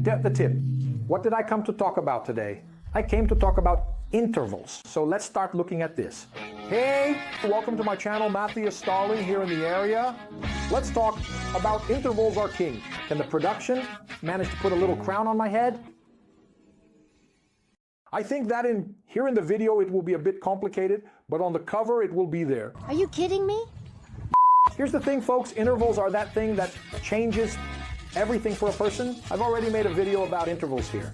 get the tip. What did I come to talk about today? I came to talk about intervals. So let's start looking at this. Hey, welcome to my channel, Matthias Starling here in the area. Let's talk about intervals are king. Can the production manage to put a little crown on my head? I think that here in the video it will be a bit complicated, but on the cover it will be there. Are you kidding me? Here's the thing, folks, intervals are that thing that changes everything for a person. I've already made a video about intervals here.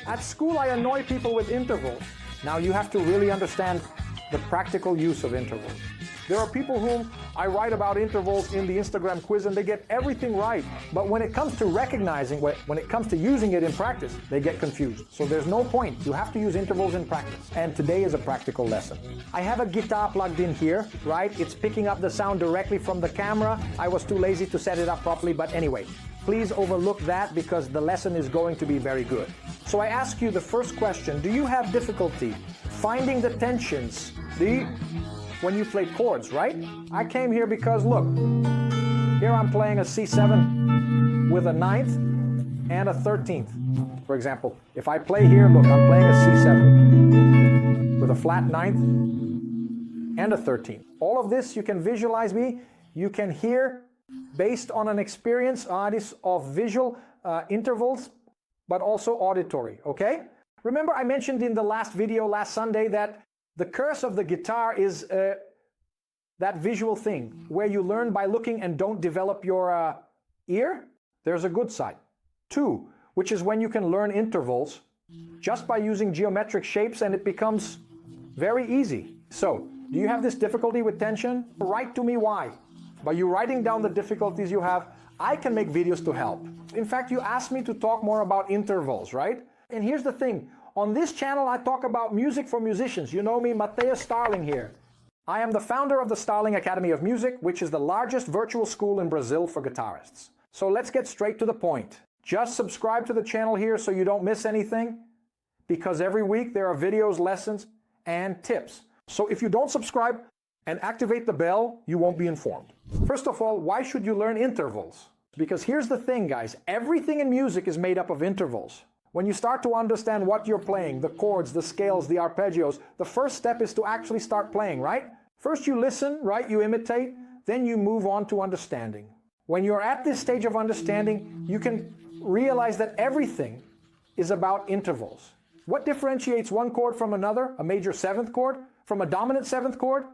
At school I annoy people with intervals. Now you have to really understand the practical use of intervals. There are people whom I write about intervals in the Instagram quiz and they get everything right. But when it comes to recognizing, when it comes to using it in practice, they get confused. So there's no point. You have to use intervals in practice. And today is a practical lesson. I have a guitar plugged in here, right? It's picking up the sound directly from the camera. I was too lazy to set it up properly, but anyway, please overlook that because the lesson is going to be very good. So I ask you the first question, do you have difficulty finding the tensions when you play chords, right? I came here because look, here I'm playing a C7 with a 9th and a 13th. For example, if I play here, look, I'm playing a C7 with a flat 9th and a 13th. All of this, you can visualize me, you can hear based on an experience of visual intervals, but also auditory, okay? Remember I mentioned in the last video, last Sunday, that the curse of the guitar is that visual thing, where you learn by looking and don't develop your ear. There's a good side. 2, which is when you can learn intervals just by using geometric shapes and it becomes very easy. So, do you have this difficulty with tension? Write to me why. By you writing down the difficulties you have, I can make videos to help. In fact, you asked me to talk more about intervals, right? And here's the thing. On this channel, I talk about music for musicians. You know me, Matthias Starling here. I am the founder of the Starling Academy of Music, which is the largest virtual school in Brazil for guitarists. So let's get straight to the point. Just subscribe to the channel here so you don't miss anything, because every week there are videos, lessons, and tips. So if you don't subscribe and activate the bell, you won't be informed. First of all, why should you learn intervals? Because here's the thing, guys. Everything in music is made up of intervals. When you start to understand what you're playing, the chords, the scales, the arpeggios, the first step is to actually start playing, right? First you listen, right? You imitate, then you move on to understanding. When you're at this stage of understanding, you can realize that everything is about intervals. What differentiates one chord from another, a major 7th chord, from a dominant 7th chord,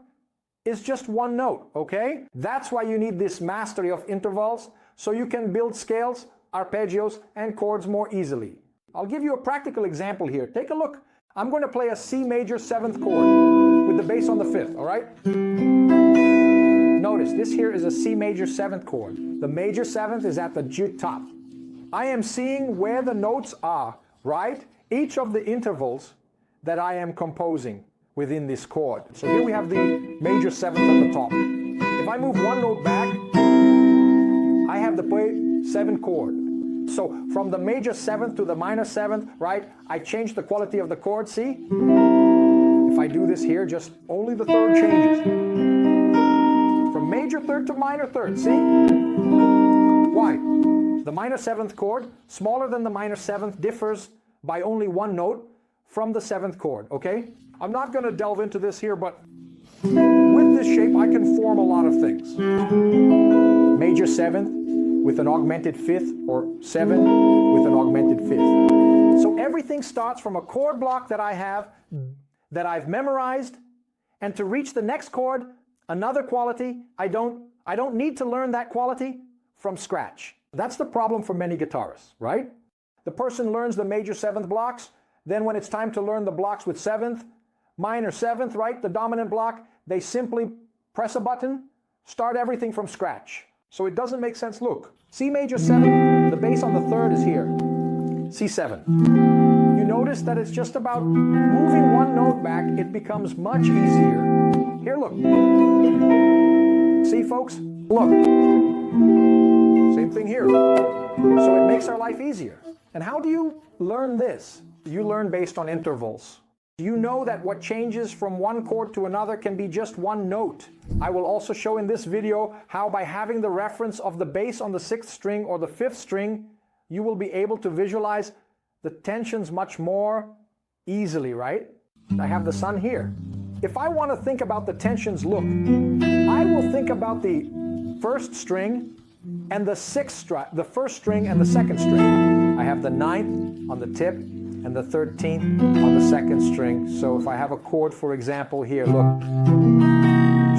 is just one note, okay? That's why you need this mastery of intervals, so you can build scales, arpeggios, and chords more easily. I'll give you a practical example here. Take a look. I'm going to play a C major 7th chord with the bass on the 5th, all right? Notice, this here is a C major 7th chord. The major 7th is at the G top. I am seeing where the notes are, right? Each of the intervals that I am composing within this chord. So here we have the major 7th at the top. If I move one note back, I have the 7th chord. So from the major 7th to the minor 7th, right, I change the quality of the chord, see? If I do this here, just only the 3rd changes. From major 3rd to minor 3rd, see? Why? The minor 7th chord, smaller than the minor 7th, differs by only one note from the 7th chord, okay? I'm not going to delve into this here, but with this shape I can form a lot of things. Major 7th with an augmented 5th, or 7 with an augmented 5th. So everything starts from a chord block that I have, that I've memorized, and to reach the next chord, another quality, I don't need to learn that quality from scratch. That's the problem for many guitarists, right? The person learns the major 7th blocks, then when it's time to learn the blocks with 7th, minor 7th, right, the dominant block, they simply press a button, start everything from scratch. So it doesn't make sense. Look, C major 7, the bass on the 3rd is here, C7. You notice that it's just about moving one note back, it becomes much easier. Here, look. See, folks? Look. Same thing here. So it makes our life easier. And how do you learn this? You learn based on intervals. You know that what changes from one chord to another can be just one note. I will also show in this video how by having the reference of the bass on the 6th string or the 5th string, you will be able to visualize the tensions much more easily, right? I have the sun here. If I want to think about the tensions, look, I will think about the first string and the first string and the second string. I have the 9th on the tip and the 13th on the second string. So if I have a chord, for example, here, look,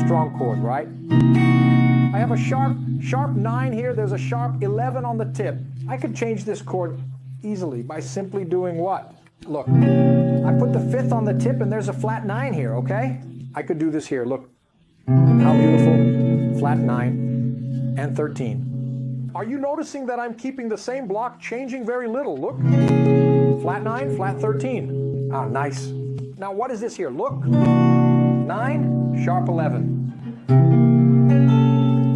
strong chord, right? I have a sharp 9 here, there's a sharp 11 on the tip. I could change this chord easily by simply doing what? Look, I put the 5th on the tip and there's a flat 9 here, okay? I could do this here, look. How beautiful, flat 9 and 13. Are you noticing that I'm keeping the same block, changing very little? Look, flat 9, flat 13. Ah, nice. Now what is this here? Look, 9, sharp 11.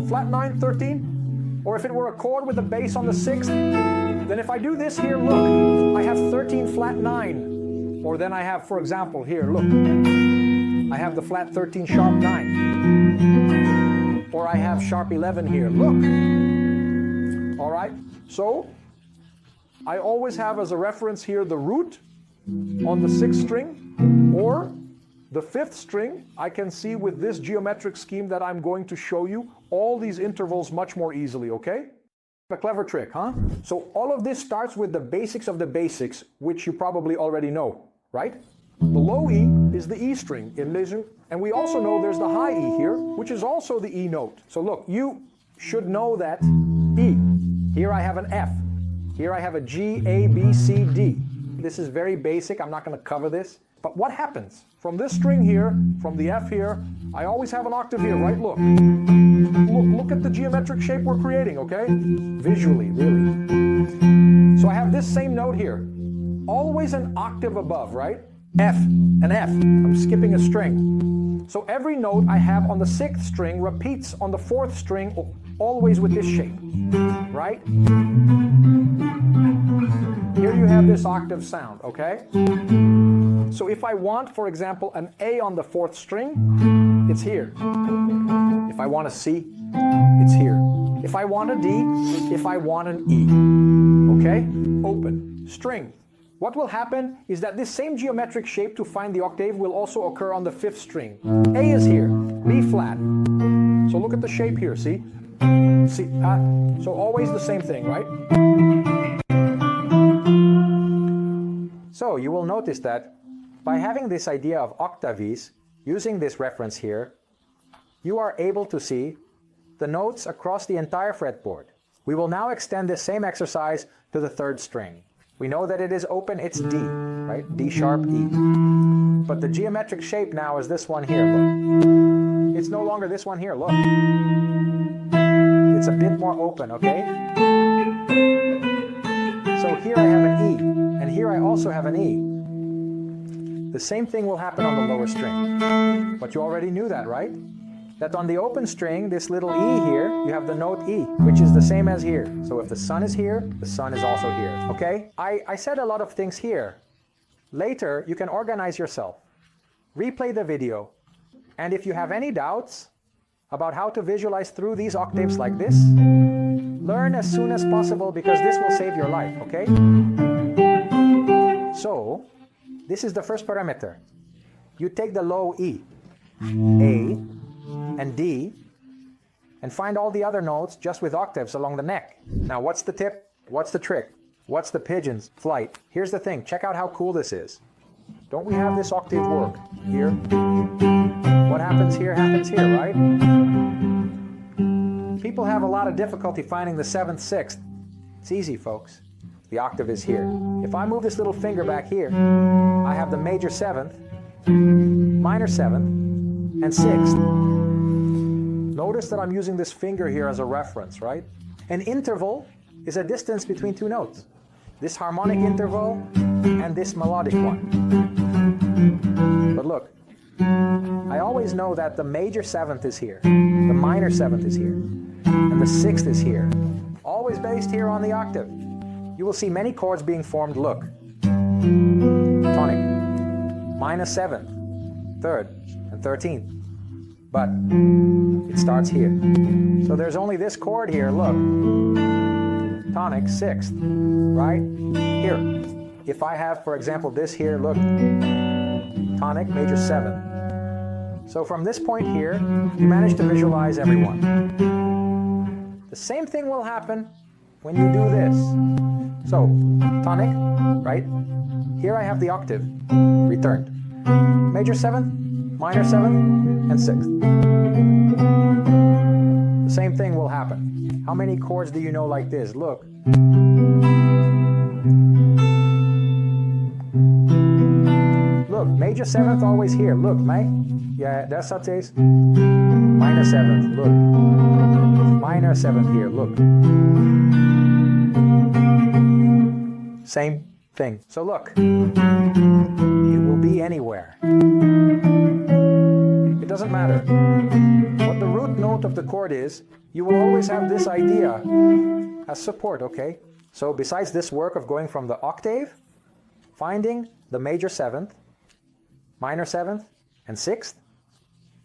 Flat 9, 13. Or if it were a chord with a bass on the 6th, then if I do this here, look, I have 13 flat 9. Or then I have, for example, here, look, I have the flat 13 sharp 9. Or I have sharp 11 here, look. All right, so I always have as a reference here the root on the 6th string, or the 5th string. I can see with this geometric scheme that I'm going to show you all these intervals much more easily, okay? A clever trick, huh? So all of this starts with the basics of the basics, which you probably already know, right? The low E is the E string in Lezen, and we also know there's the high E here, which is also the E note. So look, you should know that E. Here I have an F. Here I have a G, A, B, C, D. This is very basic, I'm not going to cover this. But what happens? From this string here, from the F here, I always have an octave here, right? Look. Look at the geometric shape we're creating, okay? Visually, really. So I have this same note here. Always an octave above, right? F, an F. I'm skipping a string. So every note I have on the 6th string repeats on the 4th string, always with this shape, right? Here you have this octave sound, okay? So if I want, for example, an A on the 4th string, it's here. If I want a C, it's here. If I want a D, if I want an E, okay? Open, string. What will happen is that this same geometric shape to find the octave will also occur on the 5th string. A is here, B flat. So look at the shape here, see? See, so always the same thing, right? So you will notice that by having this idea of octaves, using this reference here, you are able to see the notes across the entire fretboard. We will now extend this same exercise to the 3rd string. We know that it is open, it's D, right? D sharp, E. But the geometric shape now is this one here, look. It's no longer this one here, look. It's a bit more open, okay? So here I have an E, and here I also have an E. The same thing will happen on the lower string. But you already knew that, right? That on the open string, this little E here, you have the note E, which is the same as here. So if the sun is here, the sun is also here, okay? I said a lot of things here. Later, you can organize yourself. Replay the video. And if you have any doubts about how to visualize through these octaves like this, learn as soon as possible because this will save your life, okay? So, this is the first parameter. You take the low E, A, and D, and find all the other notes just with octaves along the neck. Now what's the tip? What's the trick? What's the pigeon's flight? Here's the thing, check out how cool this is. Don't we have this octave work here? What happens here, right? People have a lot of difficulty finding the 7th, 6th. It's easy, folks. The octave is here. If I move this little finger back here, I have the major 7th, minor 7th, and 6th. Notice that I'm using this finger here as a reference, right? An interval is a distance between two notes. This harmonic interval and this melodic one. But look, I always know that the major 7th is here, the minor 7th is here, and the 6th is here. Always based here on the octave. You will see many chords being formed, look. Tonic, minor 7th, 3rd, and 13th. But it starts here. So there's only this chord here, look. tonic, sixth, right? Here, if I have, for example, this here, look, tonic, major seventh. So from this point here, you manage to visualize everyone. The same thing will happen when you do this. So, tonic, right? Here I have the octave, returned. Major seventh, minor seventh, and sixth. The same thing will happen. How many chords do you know like this? Look. Look, major seventh always here. Look, May. Yeah, that's how it is. Minor seventh, look. Minor seventh here, look. Same thing. So look, it will be anywhere. It doesn't matter. What the root note of the chord is, you will always have this idea as support, okay? So besides this work of going from the octave, finding the major seventh, minor seventh, and sixth,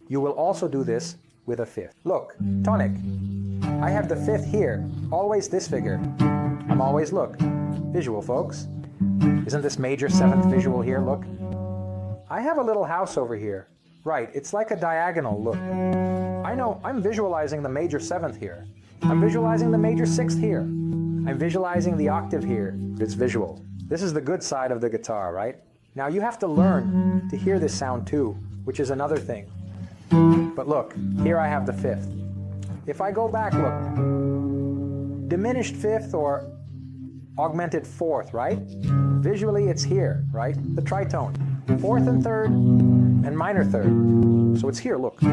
you will also do this with a fifth. Look, tonic. I have the fifth here, always this figure. I'm always, look, visual, folks. Isn't this major seventh visual here, look? I have a little house over here. Right, it's like a diagonal, look. I know, I'm visualizing the major seventh here. I'm visualizing the major sixth here. I'm visualizing the octave here. It's visual. This is the good side of the guitar, right? Now you have to learn to hear this sound too, which is another thing. But look, here I have the fifth. If I go back, look, diminished fifth or augmented fourth, right? Visually it's here, right? The tritone. Fourth and third, and minor third. So it's here, look. I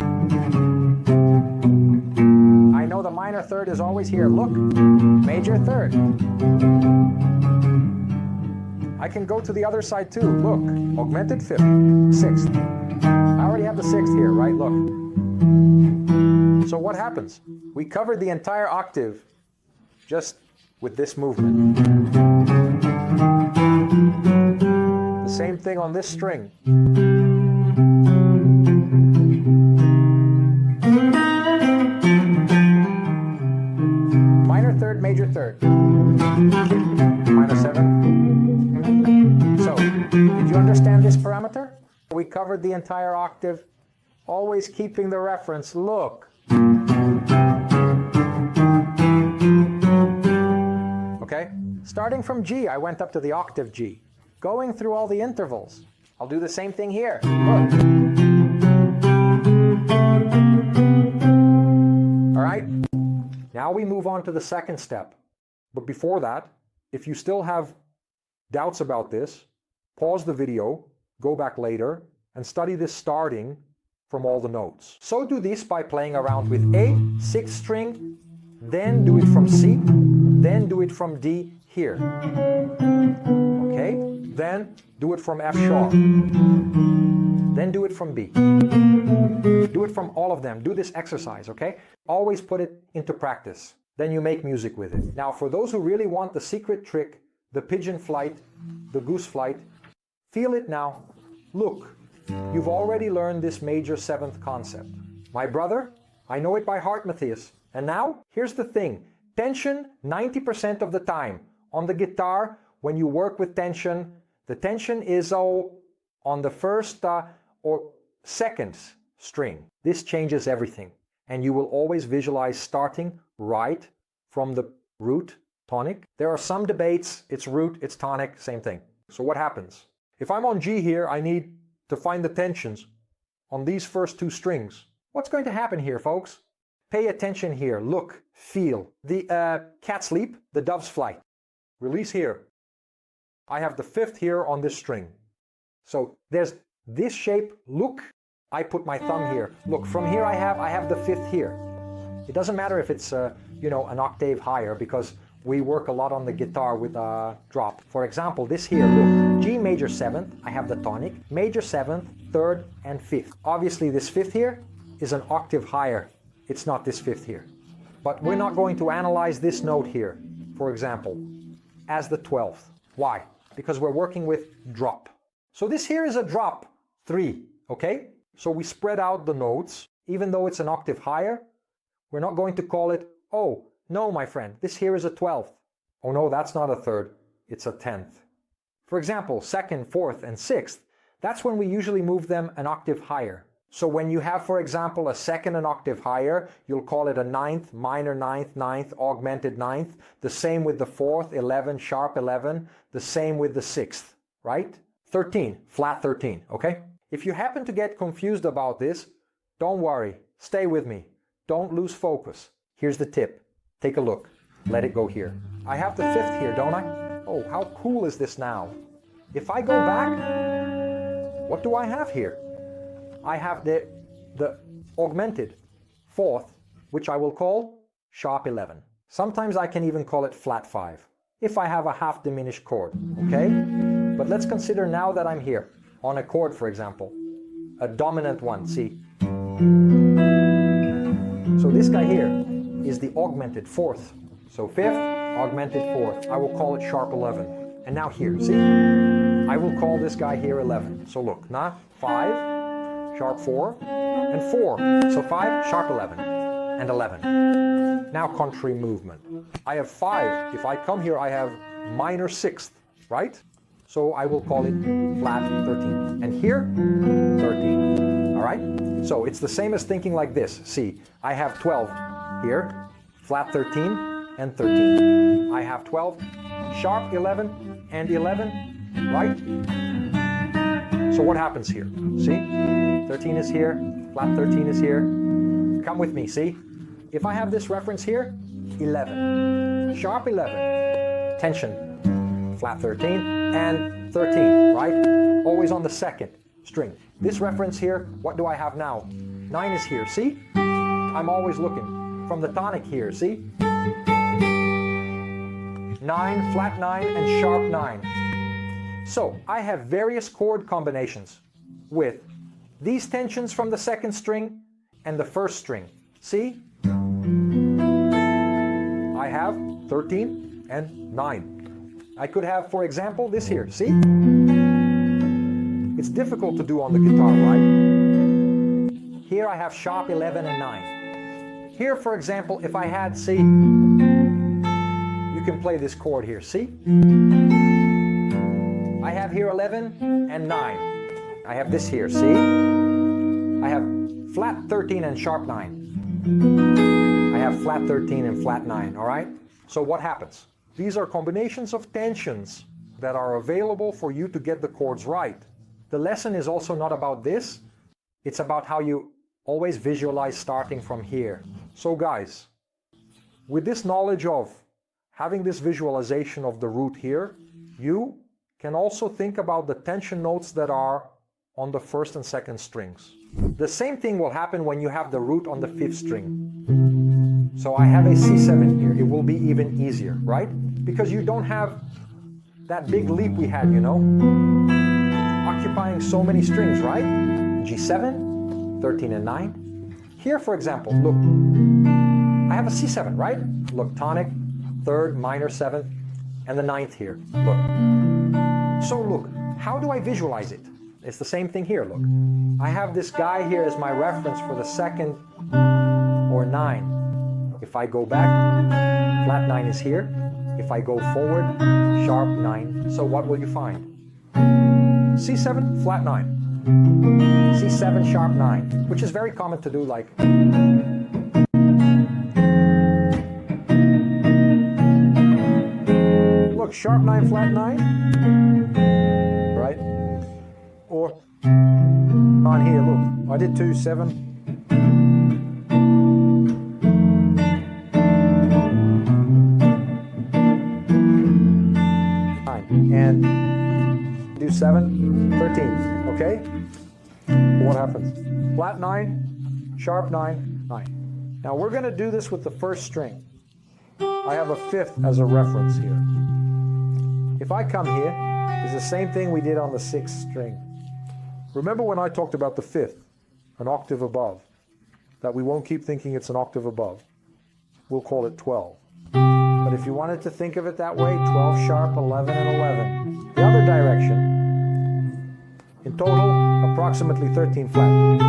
know the minor third is always here, look. Major third. I can go to the other side too, look. Augmented fifth, sixth. I already have the sixth here, right? Look. So what happens? We covered the entire octave just with this movement. The same thing on this string. Minor third, major third. Minor seventh. So, did you understand this parameter? We covered the entire octave, always keeping the reference. Look. Okay? Starting from G, I went up to the octave G. Going through all the intervals. I'll do the same thing here. Look. All right? Now we move on to the second step. But before that, if you still have doubts about this, pause the video, go back later, and study this starting from all the notes. So do this by playing around with A, 6th string, then do it from C, then do it from D here. Okay? Then do it from F sharp. Then do it from B. Do it from all of them. Do this exercise, okay? Always put it into practice. Then you make music with it. Now, for those who really want the secret trick, the pigeon flight, the goose flight, feel it now. Look, you've already learned this major seventh concept. My brother, I know it by heart, Matthias. And now, here's the thing. Tension 90% of the time. On the guitar, when you work with tension, the tension is on the first or second string. This changes everything. And you will always visualize starting right from the root tonic. There are some debates, it's root, it's tonic, same thing. So what happens? If I'm on G here, I need to find the tensions on these first two strings. What's going to happen here, folks? Pay attention here, look, feel. The cat's leap, the dove's flight. Release here. I have the fifth here on this string. So there's this shape, look, I put my thumb here. Look, from here I have the fifth here. It doesn't matter if it's an octave higher, because we work a lot on the guitar with a drop. For example, this here, look, G major seventh, I have the tonic, major seventh, third, and fifth. Obviously this fifth here is an octave higher. It's not this fifth here. But we're not going to analyze this note here, for example, as the 12th. Why? Because we're working with drop. So this here is a drop 3, okay? So we spread out the notes, even though it's an octave higher. We're not going to call it, oh, no, my friend, this here is a 12th. Oh no, that's not a third, it's a tenth. For example, second, fourth, and sixth, that's when we usually move them an octave higher. So when you have, for example, a second an octave higher, you'll call it a ninth, minor ninth, ninth, augmented ninth. The same with the fourth, 11, sharp 11. The same with the sixth, right? 13, flat 13, okay? If you happen to get confused about this, don't worry, stay with me. Don't lose focus. Here's the tip. Take a look. Let it go here. I have the fifth here, don't I? Oh, how cool is this now? If I go back, what do I have here? I have the augmented fourth, which I will call sharp 11. Sometimes I can even call it flat 5, if I have a half diminished chord, okay? But let's consider now that I'm here, on a chord, for example, a dominant one, see? So this guy here is the augmented fourth. So fifth, augmented fourth. I will call it sharp 11. And now here, see? I will call this guy here 11. So look, now 5, sharp 4, and 4. So 5, sharp 11, and 11. Now contrary movement. I have 5. If I come here, I have minor sixth, right? So I will call it flat 13. And here, 13. All right? So it's the same as thinking like this. See, I have 12 here, flat 13, and 13. I have 12, sharp 11, and 11, right? So what happens here? See? 13 is here, flat 13 is here. Come with me, see? If I have this reference here, 11, sharp 11, tension, flat 13, and 13, right? Always on the second string. This reference here, what do I have now? 9 is here, see? I'm always looking from the tonic here, see? 9, flat 9, and sharp 9. So I have various chord combinations with these tensions from the second string and the first string. See? I have 13 and 9. I could have, for example, this here. See? It's difficult to do on the guitar, right? Here I have sharp 11 and 9. Here, for example, if I had, see, you can play this chord here, see? I have here 11 and 9. I have this here, see? I have flat 13 and sharp 9. I have flat 13 and flat 9, all right? So what happens? These are combinations of tensions that are available for you to get the chords right. The lesson is also not about this, it's about how you always visualize starting from here. So guys, with this knowledge of having this visualization of the root here, you can also think about the tension notes that are on the first and second strings. The same thing will happen when you have the root on the fifth string. So I have a C7 here, it will be even easier, right? Because you don't have that big leap we had, you know? Occupying so many strings, right? G7, 13 and 9. Here, for example, look, I have a C7, right? Look, tonic, third, minor, seventh, and the ninth here, look. So look, how do I visualize it? It's the same thing here, look. I have this guy here as my reference for the second or 9. If I go back, flat 9 is here. If I go forward, sharp 9. So what will you find? C7, flat 9. C7, sharp 9, which is very common to do, like. Look, sharp 9, flat 9, right? Or on here, look, I did 2, 7. And do 7, 13, okay? What happens? Flat 9, sharp 9, 9. Now we're going to do this with the first string. I have a fifth as a reference here. If I come here, it's the same thing we did on the sixth string. Remember when I talked about the fifth, an octave above, that we won't keep thinking it's an octave above. We'll call it 12. But if you wanted to think of it that way, 12 sharp, 11 and 11. The other direction, in total, approximately 13 flat.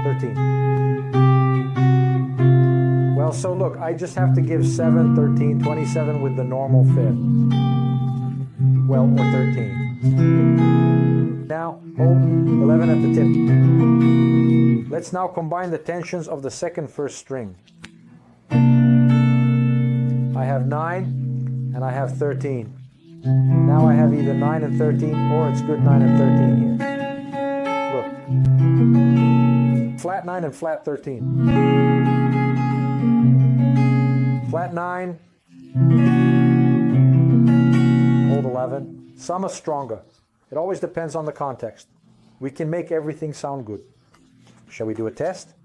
13. Well, so look, I just have to give 7, 13, 27 with the normal fifth. Well, or 13. Now, hold 11 at the tip. Let's now combine the tensions of the second first string. I have 9 and I have 13. Now I have either 9 and 13 or it's good 9 and 13 here. Look. Flat 9 and flat 13. Flat 9. Hold 11. Some are stronger. It always depends on the context. We can make everything sound good. Shall we do a test?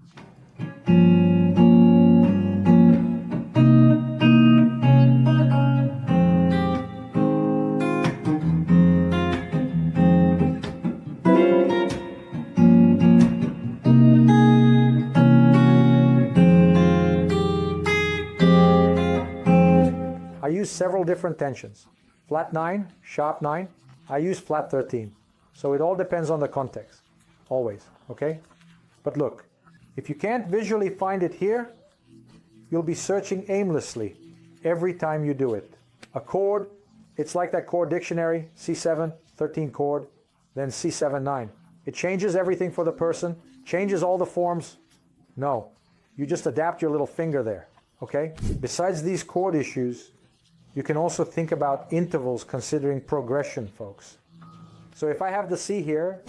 I use several different tensions. Flat 9, sharp 9. I use flat 13. So it all depends on the context. Always, okay? But look, if you can't visually find it here, you'll be searching aimlessly every time you do it. A chord, it's like that chord dictionary, C7, 13 chord, then C7, 9. It changes everything for the person, changes all the forms. No, you just adapt your little finger there, okay? Besides these chord issues, you can also think about intervals considering progression, folks. So if I have the C here,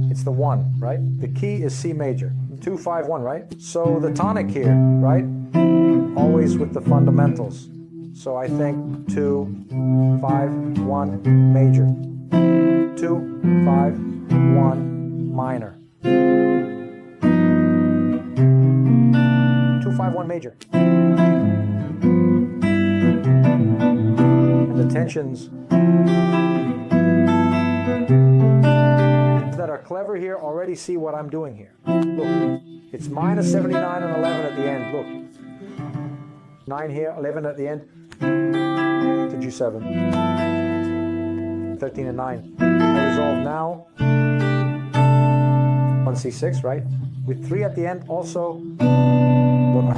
it's the 1, right? The key is C major, 2, 5, 1, right? So the tonic here, right? Always with the fundamentals. So I think 2, 5, 1 major, 2, 5, 1 minor, 2, 5, 1 major. And the tensions that are clever here already see what I'm doing here. Look, it's minus 79 and 11 at the end. Look, 9 here, 11 at the end to G7, 13 and 9. I resolve now on C6, right? With 3 at the end also. Look.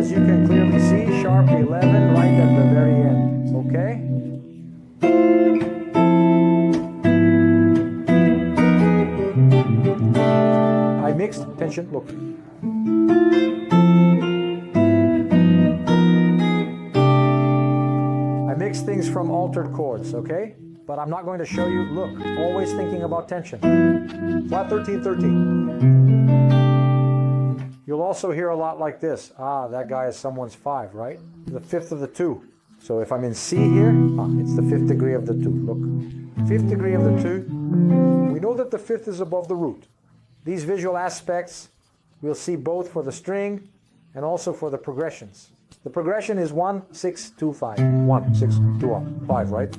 You can clearly see sharp 11 right at the very end, okay? I mixed tension, look. I mixed things from altered chords, okay? But I'm not going to show you, look, always thinking about tension. Flat 13, 13. You'll also hear a lot like this. Ah, that guy is someone's 5, right? The fifth of the 2. So if I'm in C here, it's the 5th degree of the 2. Look, 5th degree of the 2. We know that the 5th is above the root. These visual aspects, we'll see both for the string and also for the progressions. The progression is 1, 6, 2, 5. 1, 6, 2, 5, right?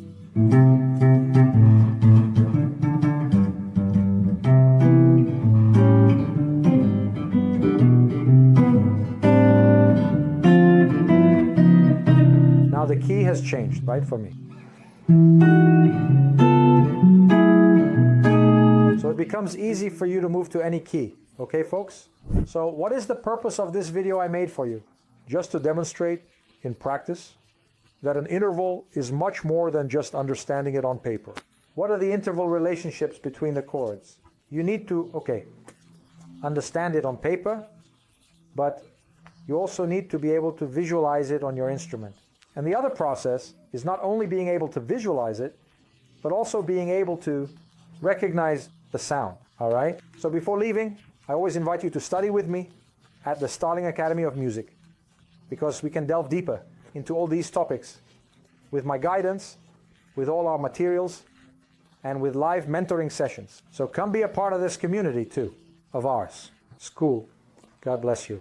The key has changed, right, for me. So it becomes easy for you to move to any key. Okay, folks? So what is the purpose of this video I made for you? Just to demonstrate in practice that an interval is much more than just understanding it on paper. What are the interval relationships between the chords? You need to, understand it on paper, but you also need to be able to visualize it on your instrument. And the other process is not only being able to visualize it, but also being able to recognize the sound, all right? So before leaving, I always invite you to study with me at the Starling Academy of Music, because we can delve deeper into all these topics with my guidance, with all our materials, and with live mentoring sessions. So come be a part of this community too, of ours. School. God bless you.